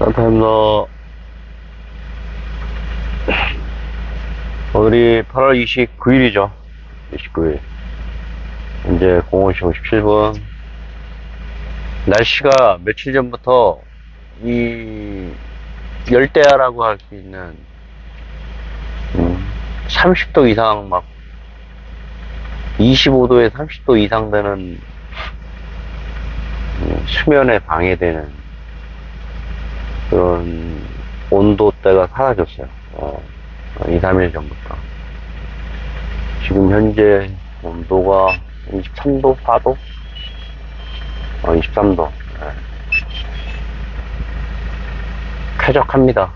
감사합니다. 오늘이 8월 29일이죠. 29일. 현재 05시 57분. 날씨가 며칠 전부터 이 열대야라고 할 수 있는 30도 이상 막 25도에 30도 이상 되는 수면에 방해되는 그런 온도대가 사라졌어요. 2, 3일 전부터. 지금 현재 온도가 23도, 4도? 23도. 쾌적합니다.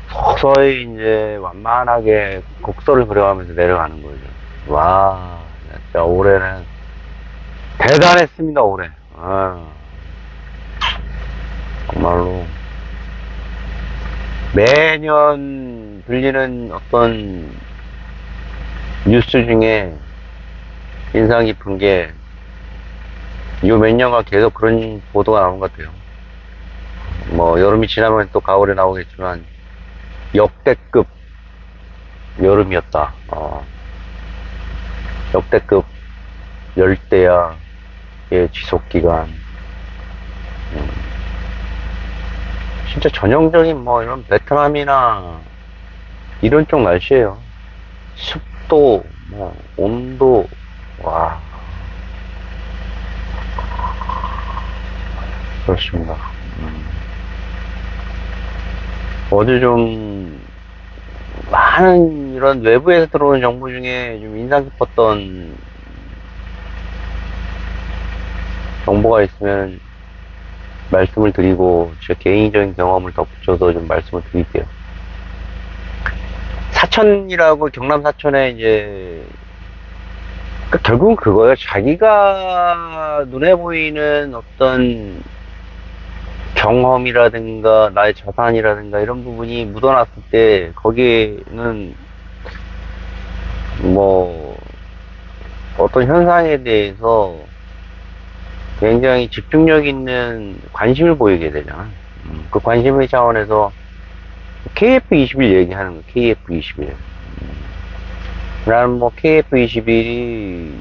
서서히 이제 완만하게 곡선을 그려가면서 내려가는 거죠. 와, 진짜 올해는 대단했습니다, 올해. 정말로. 매년 들리는 어떤 뉴스 중에 인상 깊은 게, 요 몇 년간 계속 그런 보도가 나온 것 같아요. 뭐, 여름이 지나면 또 가을에 나오겠지만, 역대급 여름이었다. 역대급 열대야의 지속기간. 진짜 전형적인 뭐 이런 베트남이나 이런 쪽 날씨예요. 습도, 뭐 온도, 와, 그렇습니다. 어제 좀 많은 이런 외부에서 들어오는 정보 중에 좀 인상 깊었던 정보가 있으면 말씀을 드리고, 제 개인적인 경험을 덧붙여서 좀 말씀을 드릴게요. 사천이라고, 경남 사천에 이제, 결국은 그거예요. 자기가 눈에 보이는 어떤 경험이라든가, 나의 자산이라든가, 이런 부분이 묻어났을 때, 거기에는, 뭐, 어떤 현상에 대해서 굉장히 집중력 있는 관심을 보이게 되잖아. 그 관심의 차원에서 KF21 얘기하는 거, KF21. 나는 뭐 KF21이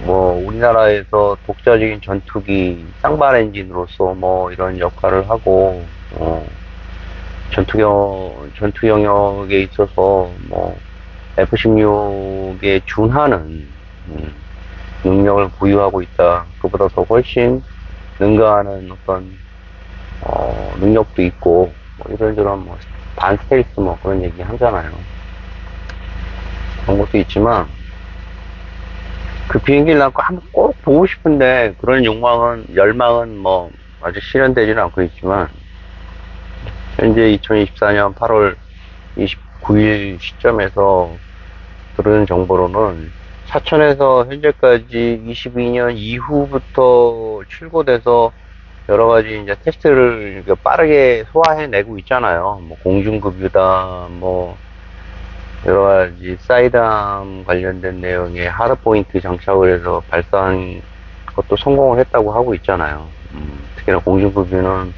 뭐 우리나라에서 독자적인 전투기 쌍발 엔진으로서 뭐 이런 역할을 하고, 전투 영역에 있어서 뭐 F-16에 준하는 능력을 보유하고 있다. 그보다 더 훨씬 능가하는 어떤 능력도 있고, 뭐 이런저런 뭐 반스텔스 뭐 그런 얘기 하잖아요. 그런 것도 있지만, 그 비행기를 난 한번 꼭 보고 싶은데, 그런 열망은 뭐 아직 실현되지는 않고 있지만, 현재 2024년 8월 29일 시점에서 들은 정보로는 사천에서 현재까지 22년 이후부터 출고돼서 여러 가지 이제 테스트를 빠르게 소화해내고 있잖아요. 뭐 공중급유다, 뭐 여러 가지 사이담 관련된 내용의 하드포인트 장착을 해서 발사한 것도 성공을 했다고 하고 있잖아요. 특히나 공중급유는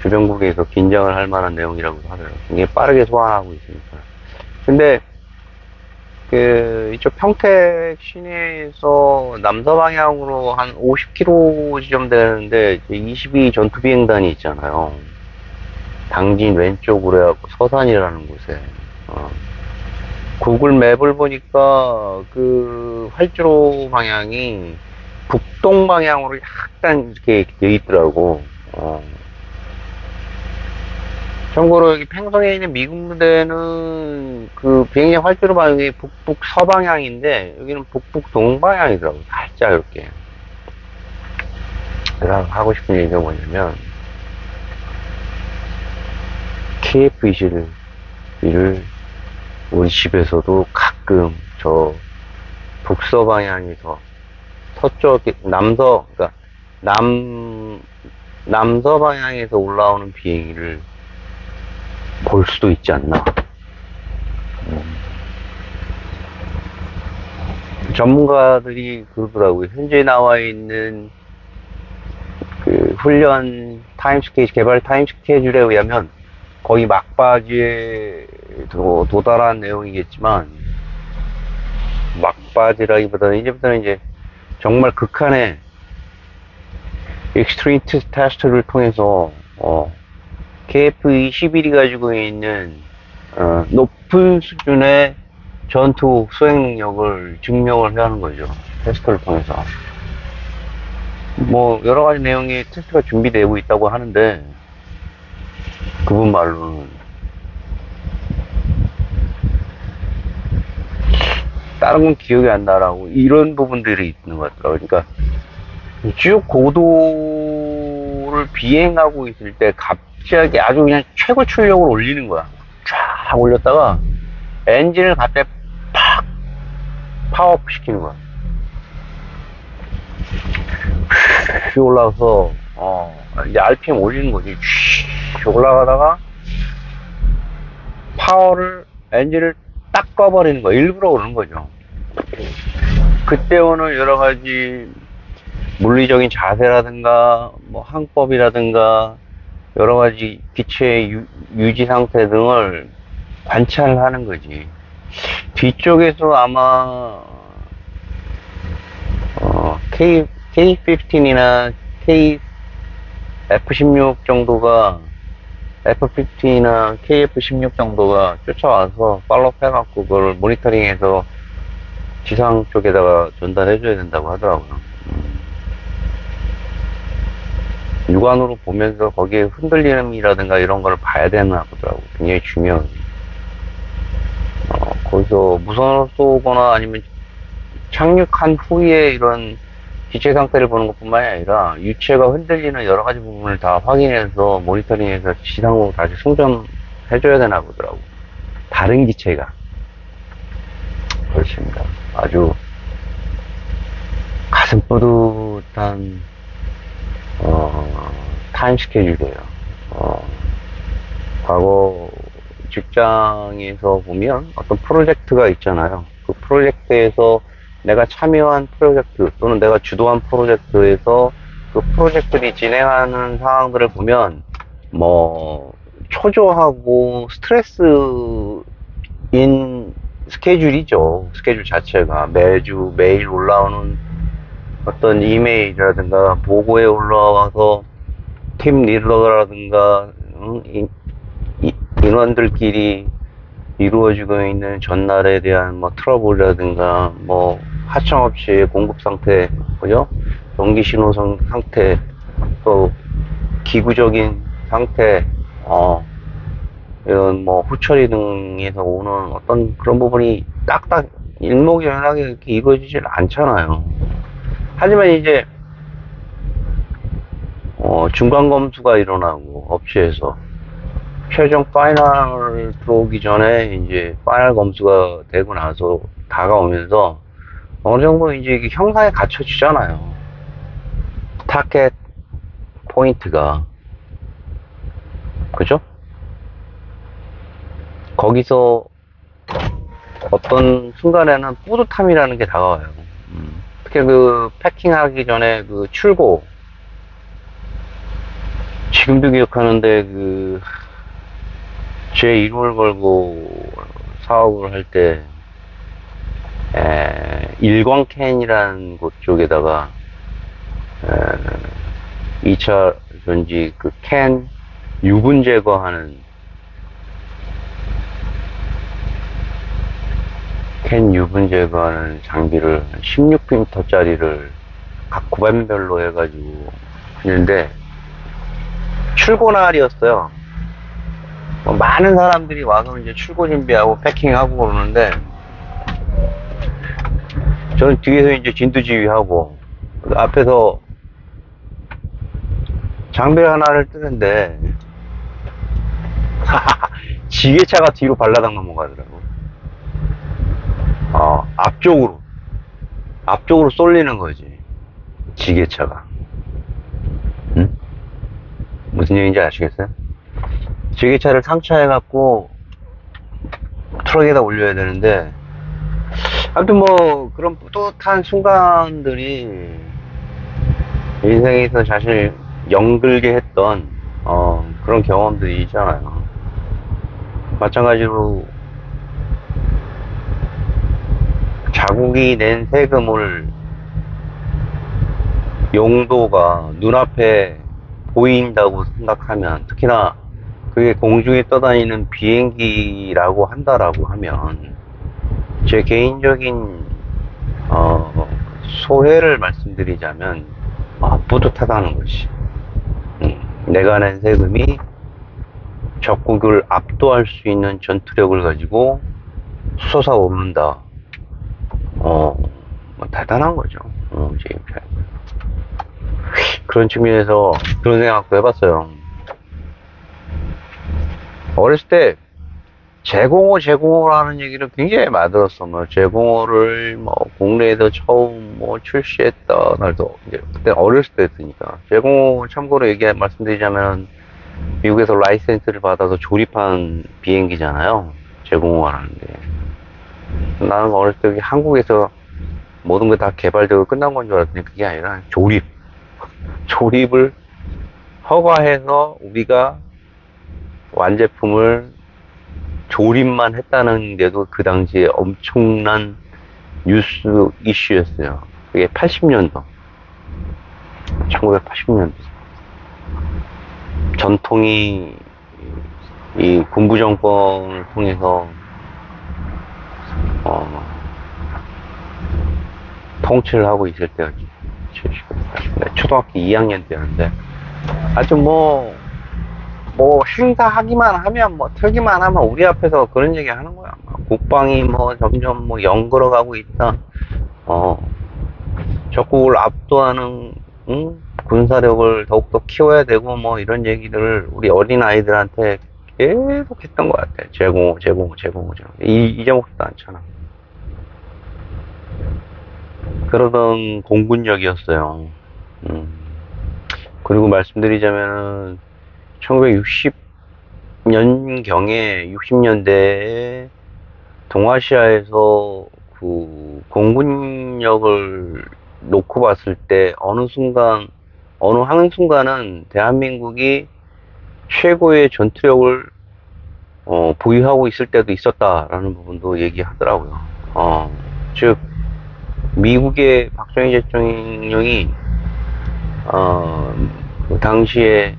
주변국에서 긴장을 할 만한 내용이라고 하더라고요. 이게 빠르게 소환하고 있으니까. 근데 이쪽 평택 시내에서 남서 방향으로 한 50km 지점 되는데 22 전투비행단이 있잖아요. 당진 왼쪽으로 해갖고 서산이라는 곳에. 구글 맵을 보니까 그 활주로 방향이 북동 방향으로 약간 이렇게 돼 있더라고. 참고로 여기 팽성에 있는 미군 부대는 그 비행장 활주로 방향이 북북 서방향인데 여기는 북북 동방향이더라고. 살짝 이렇게. 제가 하고 싶은 얘기가 뭐냐면 KF-21을 우리 집에서도 가끔 저 북서 방향에서 서쪽에 그러니까 남서 방향에서 올라오는 비행기를 볼 수도 있지 않나. 전문가들이 그러더라고요. 현재 나와 있는 그 훈련 개발 타임 스케줄에 의하면 거의 막바지에 도달한 내용이겠지만, 막바지라기보다는 이제부터는 이제 정말 극한의 익스트림 테스트를 통해서 KF-21이 가지고 있는 높은 수준의 전투 수행 능력을 증명을 해야 하는 거죠. 테스트를 통해서. 뭐 여러 가지 내용의 테스트가 준비되고 있다고 하는데, 그분 말로는 다른 건 기억이 안 나라고 이런 부분들이 있는 것 같더라고요. 그러니까 쭉 고도를 비행하고 있을 때 갑자기 아주 그냥 최고 출력을 올리는 거야. 쫙 올렸다가 엔진을 갑자기 팍 파워업 시키는 거야. 쭉 올라가서 이제 RPM 올리는 거지. 쭉 올라가다가 엔진을 딱 꺼버리는 거야. 일부러 그러는 거죠. 그때 오는 여러 가지 물리적인 자세라든가 뭐 항법이라든가 여러 가지 기체의 유지 상태 등을 관찰하는 거지. 뒤쪽에서 아마 K-15이나 F-16 정도가 F-15나 KF-16 정도가 쫓아와서 팔로우 해갖고 그걸 모니터링해서 지상 쪽에다가 전달해줘야 된다고 하더라고요. 육안으로 보면서 거기에 흔들림이라든가 이런 걸 봐야 되나 보더라고. 굉장히 중요한. 거기서 무선으로 쏘거나 아니면 착륙한 후에 이런 기체 상태를 보는 것 뿐만이 아니라 유체가 흔들리는 여러 가지 부분을 다 확인해서 모니터링해서 지상으로 다시 송전해줘야 되나 보더라고. 다른 기체가. 그렇습니다. 아주 가슴 뿌듯한 타임 스케줄이에요. 과거 직장에서 보면 어떤 프로젝트가 있잖아요. 그 프로젝트에서 내가 참여한 프로젝트 또는 내가 주도한 프로젝트에서 그 프로젝트들이 진행하는 상황들을 보면 뭐 초조하고 스트레스인 스케줄이죠. 스케줄 자체가 매일 올라오는 어떤 이메일이라든가 보고에 올라와서 팀 리더라든가 인원들끼리 이루어지고 있는 전날에 대한 뭐 트러블이라든가 뭐 하청업체의 공급 상태, 그죠? 전기 신호 상태, 또 기구적인 상태, 이런 뭐 후처리 등에서 오는 어떤 그런 부분이 딱딱 일목요연하게 이렇게 이루어지질 않잖아요. 하지만 이제 중간 검수가 일어나고 업체에서 최종 파이널 들어오기 전에 이제 파이널 검수가 되고 나서 다가오면서 어느 정도 이제 이게 형상에 갖춰지잖아요. 타켓 포인트가. 그죠? 거기서 어떤 순간에는 뿌듯함이라는 게 다가와요. 특히 그 패킹하기 전에 그 출고. 지금도 기억하는데 그 제 이름을 걸고 사업을 할 때 일광캔이라는 곳 쪽에다가 2차 전지 그 캔 유분 제거하는 장비를 16피터짜리를 각 구간별로 해가지고 했는데 출고 날이었어요. 많은 사람들이 와서 이제 출고 준비하고 패킹하고 그러는데 저는 뒤에서 이제 진두지휘하고 앞에서 장비 하나를 뜨는데 지게차가 뒤로 발라당 넘어가더라고. 앞쪽으로 쏠리는 거지. 지게차가. 응? 무슨 얘기인지 아시겠어요? 지게차를 상차해갖고 트럭에다 올려야 되는데, 아무튼 뭐 그런 뿌듯한 순간들이 인생에서 사실 연글게 했던, 그런 경험들이 있잖아요. 마찬가지로 자국이 낸 세금을 용도가 눈앞에 보인다고 생각하면, 특히나 그게 공중에 떠다니는 비행기라고 한다라고 하면, 제 개인적인 소회를 말씀드리자면, 뿌듯하다는 것이. 내가 낸 세금이 적국을 압도할 수 있는 전투력을 가지고 솟아오른다. 뭐 대단한 거죠. 제 입장에. 그런 측면에서 그런 생각도 해봤어요. 어렸을 때 제공호라는 얘기를 굉장히 많이 들었어. 뭐 제공호를 뭐 국내에서 처음 뭐 출시했다 날도 이제 그때 어렸을 때 했으니까. 제공호 참고로 말씀드리자면 미국에서 라이센스를 받아서 조립한 비행기잖아요. 제공호라는 게. 나는 어렸을 때 한국에서 모든 게 다 개발되고 끝난 건 줄 알았더니 그게 아니라 조립을 허가해서 우리가 완제품을 조립만 했다는데도 그 당시에 엄청난 뉴스 이슈였어요. 그게 80년도. 1980년도. 전통이 이 군부 정권을 통해서 통치를 하고 있을 때였지. 초등학교 2학년 때였는데 아주 뭐 행사하기만 하면 틀기만 하면 우리 앞에서 그런 얘기 하는 거야. 국방이 점점 연걸어가고 있다. 적국을 압도하는 군사력을 더욱더 키워야 되고 이런 얘기를 우리 어린 아이들한테 계속 했던 것 같아. 제공. 잊어먹지도 않잖아. 그러던 공군력이었어요. 그리고 말씀드리자면은 1960년경에 60년대에 동아시아에서 그 공군력을 놓고 봤을 때 어느 한순간은 대한민국이 최고의 전투력을 보유하고 있을 때도 있었다라는 부분도 얘기하더라고요. 즉 미국의 박정희 대통령이 그 당시에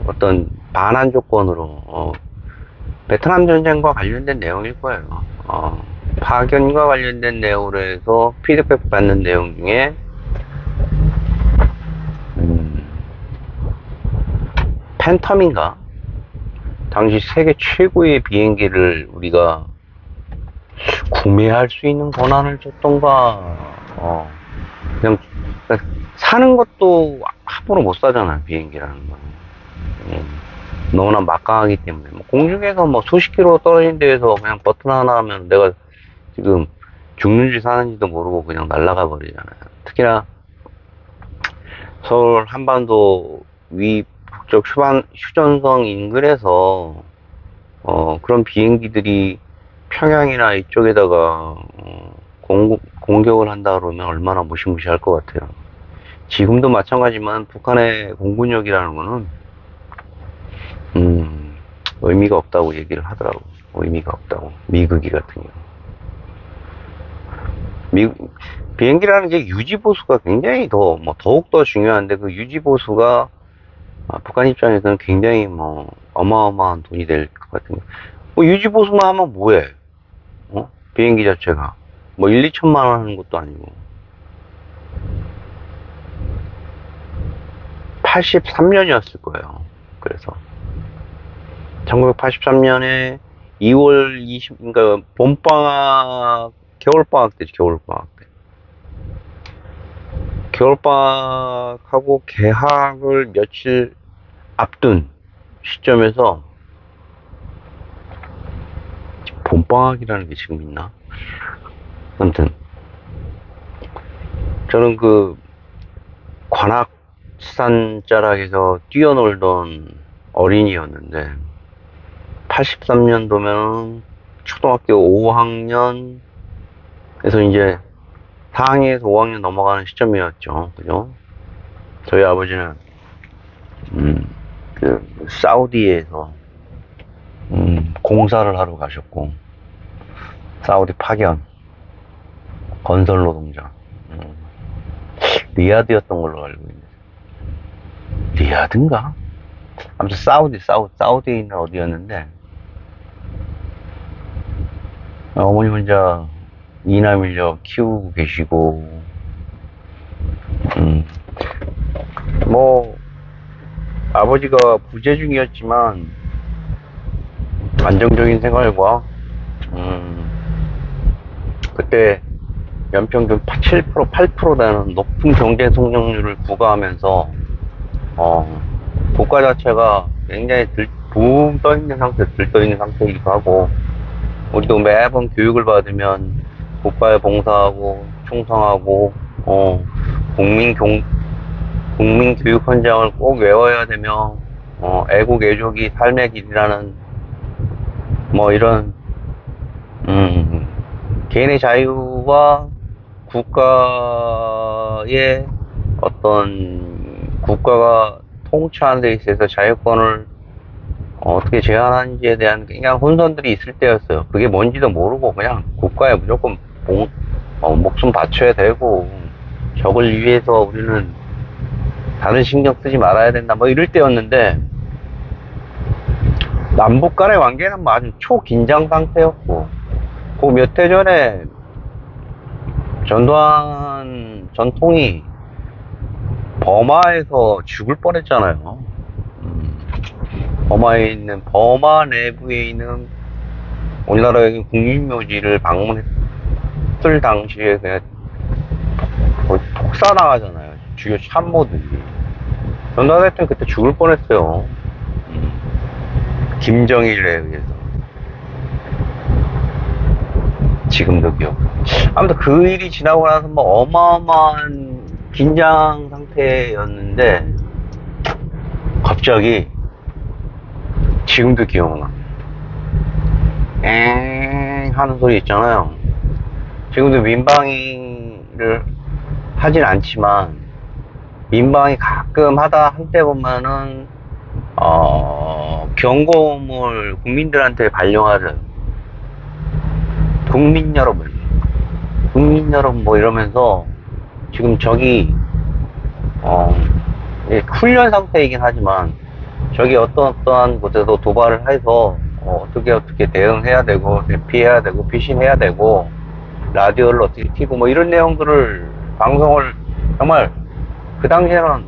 어떤 반환 조건으로 베트남 전쟁과 관련된 내용일 거예요. 파견과 관련된 내용으로 해서 피드백 받는 내용 중에 팬텀인가? 당시 세계 최고의 비행기를 우리가 구매할 수 있는 권한을 줬던가. 그냥 사는 것도 함부로 못 사잖아, 비행기라는 건. 너무나 막강하기 때문에. 공중에서 수십 킬로 떨어진 데에서 그냥 버튼 하나 하면 내가 지금 죽는지 사는지도 모르고 그냥 날아가 버리잖아요. 특히나 서울 한반도 위 북쪽 휴전성 인근에서 그런 비행기들이 평양이나 이쪽에다가 공격을 한다 그러면 얼마나 무시무시할 것 같아요. 지금도 마찬가지지만 북한의 공군력이라는 거는 의미가 없다고 얘기를 하더라고. 의미가 없다고. 미국이 같은 경우. 비행기라는 게 유지보수가 굉장히 더욱더 중요한데 그 유지보수가 북한 입장에서는 굉장히 어마어마한 돈이 될 것 같은 거. 유지보수만 하면 뭐해? 비행기 자체가. 1, 2천만 원 하는 것도 아니고. 83년이었을 거예요. 그래서. 1983년에 2월 20, 그러니까 봄방학, 겨울방학 때지, 겨울방학 때. 겨울방학하고 개학을 며칠 앞둔 시점에서 봄방학이라는 게 지금 있나? 아무튼 저는 그 관악산 자락에서 뛰어놀던 어린이였는데 83년도면 초등학교 5학년에서 이제 4학년에서 5학년 넘어가는 시점이었죠. 그죠? 저희 아버지는, 사우디에서, 공사를 하러 가셨고, 사우디 파견, 건설 노동자, 리야드였던 걸로 알고 있는데, 리야드인가? 아무튼 사우디에 있는 어디였는데, 어머니 혼자 이남 일녀 키우고 계시고, 뭐, 아버지가 부재중이었지만, 안정적인 생활과, 그때 연평균 7%, 8%라는 높은 경제 성장률을 구가하면서, 국가 자체가 굉장히 붕 떠있는 상태, 들떠있는 상태이기도 하고, 우리도 매번 교육을 받으면 국가에 봉사하고, 충성하고, 국민 교육 현장을 꼭 외워야 되며, 애국, 애족이 삶의 길이라는, 뭐 이런, 개인의 자유와 국가의 어떤, 국가가 통치하는 데 있어서 자유권을 어떻게 제한하는지에 대한 굉장히 혼선들이 있을 때였어요. 그게 뭔지도 모르고 그냥 국가에 무조건 목숨 바쳐야 되고, 적을 위해서 우리는 다른 신경 쓰지 말아야 된다, 뭐 이럴 때였는데, 남북 간의 관계는 뭐 아주 초긴장 상태였고, 그 몇 해 전에 전두환 전통이 버마에서 죽을 뻔했잖아요. 버마 내부에 있는 우리나라의 국민묘지를 방문했을 당시에 그냥 거의 폭사나가잖아요. 주요 참모들이. 전두환 대통령이 그때 죽을 뻔했어요. 김정일에 의해서. 지금도 기억. 아무튼 그 일이 지나고 나서 뭐 어마어마한 긴장 상태였는데, 갑자기 지금도 기억나. 엥 하는 소리 있잖아요. 지금도 민방위를 하진 않지만, 민방위 가끔 할 때 보면은, 경고음을 국민들한테 발령하죠. 국민 여러분, 뭐 이러면서, 지금 저기, 훈련 상태이긴 하지만, 저기 어떠한 곳에도 도발을 해서, 어떻게 대응해야 되고, 대피해야 되고, 피신해야 되고, 라디오를 어떻게 켜고, 뭐 이런 내용들을, 방송을, 정말, 그 당시에는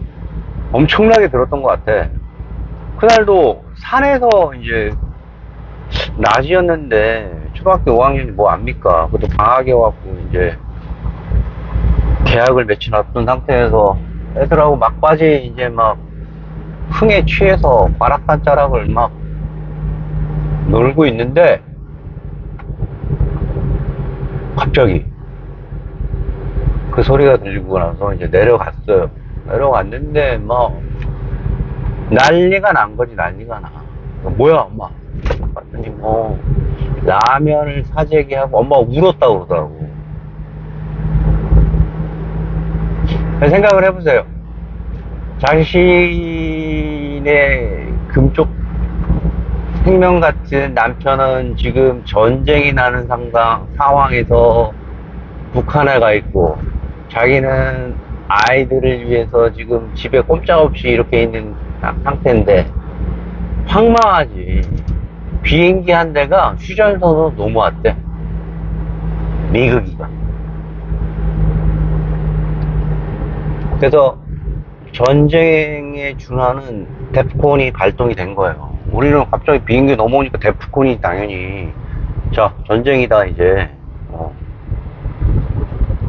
엄청나게 들었던 것 같아. 그날도 산에서 이제, 낮이었는데, 초등학교 5학년이 뭐 압니까? 그것도 방학에 왔고, 이제, 개학을 며칠 앞둔 상태에서 애들하고 막바지 이제 막 흥에 취해서 바락산자락을 막 놀고 있는데, 갑자기 그 소리가 들리고 나서 이제 내려갔어요. 내려갔는데 막 난리가 난 거지. 난리가 나. 뭐야 엄마? 봤더니 뭐 라면을 사재기 하고 엄마가 울었다고 그러더라고. 생각을 해보세요. 자신의 금쪽 생명 같은 남편은 지금 전쟁이 나는 상황에서 북한에 가 있고, 자기는 아이들을 위해서 지금 집에 꼼짝없이 이렇게 있는 상태인데, 황망하지. 비행기 한 대가 휴전선으로 넘어왔대. 미국이가. 그래서 전쟁에 준하는 데프콘이 발동이 된 거예요. 우리는 갑자기 비행기 넘어오니까 데프콘이 당연히, 자, 전쟁이다 이제.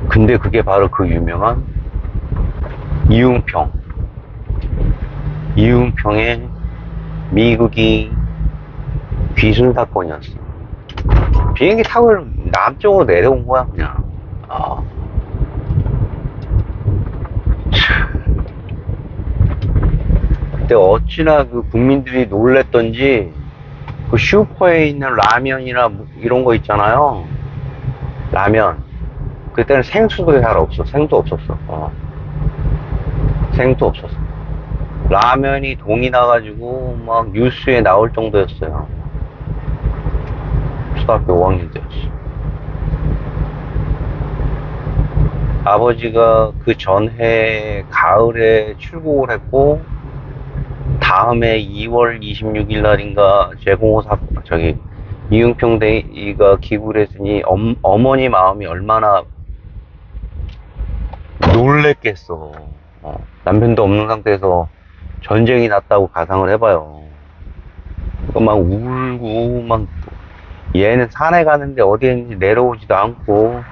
근데 그게 바로 그 유명한 이웅평의 미국이 귀순 사건이었어. 비행기 타고 남쪽으로 내려온 거야 그냥. 그때 어찌나 그 국민들이 놀랬던지, 그 슈퍼에 있는 라면이나 이런 거 있잖아요. 라면. 그때는 생수도 잘 없어. 생도 없었어. 희생도 없었어. 라면이 동이 나가지고 막 뉴스에 나올 정도였어요. 초등학교 5학년 때였어. 아버지가 그 전해 가을에 출국을 했고, 다음해 2월 26일 날인가 재공호 저기 이은평대가 기부를 했으니 어머니 마음이 얼마나 놀랬겠어. 남편도 없는 상태에서 전쟁이 났다고 가상을 해봐요. 막 울고 막 얘는 산에 가는데 어디에 있는지 내려오지도 않고.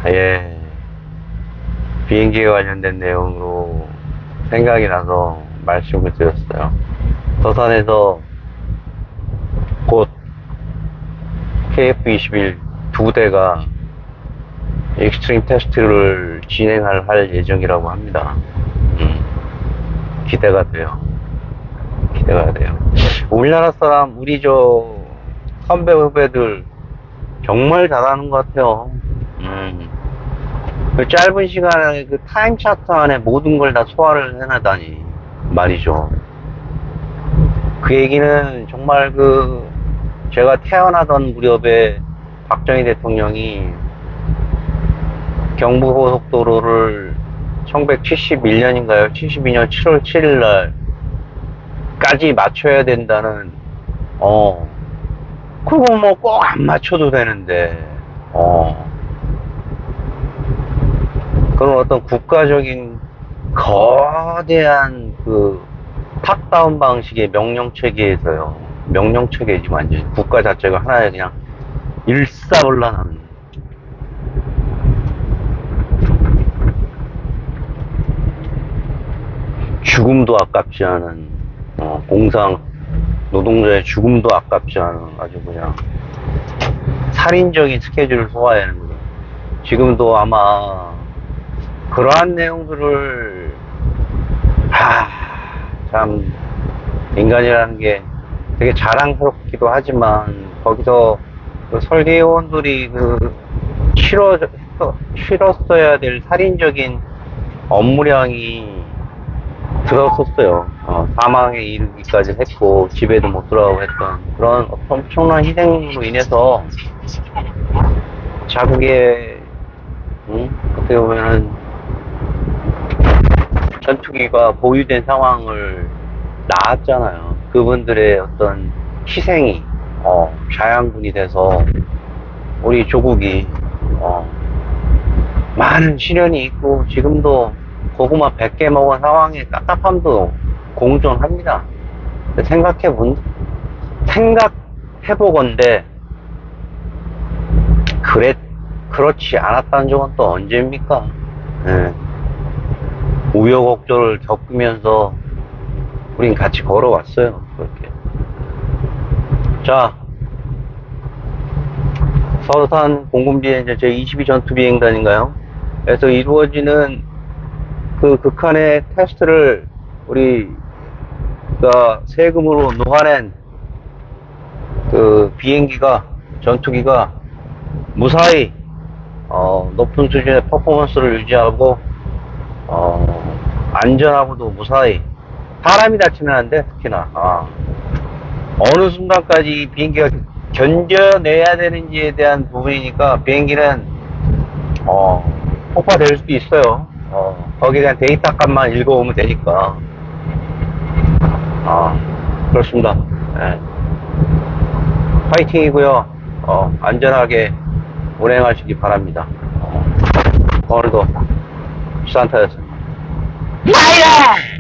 예, 비행기에 관련된 내용으로 생각이 나서 말씀을 드렸어요. 서산에서 곧 KF-21 두 대가 익스트림 테스트를 할 예정이라고 합니다. 기대가 돼요. 기대가 돼요. 우리나라 사람, 우리 선배 후배들 정말 잘하는 것 같아요. 그 짧은 시간에 그 타임 차트 안에 모든 걸 다 소화를 해내다니 말이죠. 그 얘기는 정말 제가 태어나던 무렵에 박정희 대통령이 경부고속도로를 1971년인가요? 72년 7월 7일 날까지 맞춰야 된다는, 그거 뭐 꼭 안 맞춰도 되는데, 그런 어떤 국가적인 거대한 탑다운 방식의 명령체계에서요. 명령체계지, 완전. 국가 자체가 하나의 그냥 일사불란한. 죽음도 아깝지 않은, 노동자의 죽음도 아깝지 않은 아주 그냥 살인적인 스케줄을 소화해야 하는 거죠. 지금도 아마 그러한 내용들을, 참, 인간이라는 게 되게 자랑스럽기도 하지만, 거기서 설계요원들이 치렀어야 될 살인적인 업무량이 들었었어요. 사망에 이르기까지 했고, 집에도 못 들어가고 했던 그런 엄청난 희생으로 인해서, 자국의, 어떻게 보면은, 전투기가 보유된 상황을 낳았잖아요. 그분들의 어떤 희생이 자양분이 돼서 우리 조국이 많은 시련이 있고 지금도 고구마 100개 먹은 상황에 답답함도 공존합니다. 생각해보건대 그렇지 않았다는 적은 또 언제입니까? 네. 우여곡절을 겪으면서 우린 같이 걸어왔어요. 그렇게. 자, 서산 공군비행 제22 전투비행단인가요? 그래서 이루어지는 극한의 테스트를 우리가 세금으로 놓아낸 비행기가, 전투기가 무사히 높은 수준의 퍼포먼스를 유지하고 안전하고도 무사히, 사람이 다치면 안 돼. 특히나 어느 순간까지 비행기가 견뎌내야 되는지에 대한 부분이니까 비행기는 폭파될 수도 있어요. 거기에 대한 데이터 값만 읽어오면 되니까. 그렇습니다. 네. 파이팅이고요. 안전하게 운행하시기 바랍니다. 오늘도 산타였습니다. 파이팅!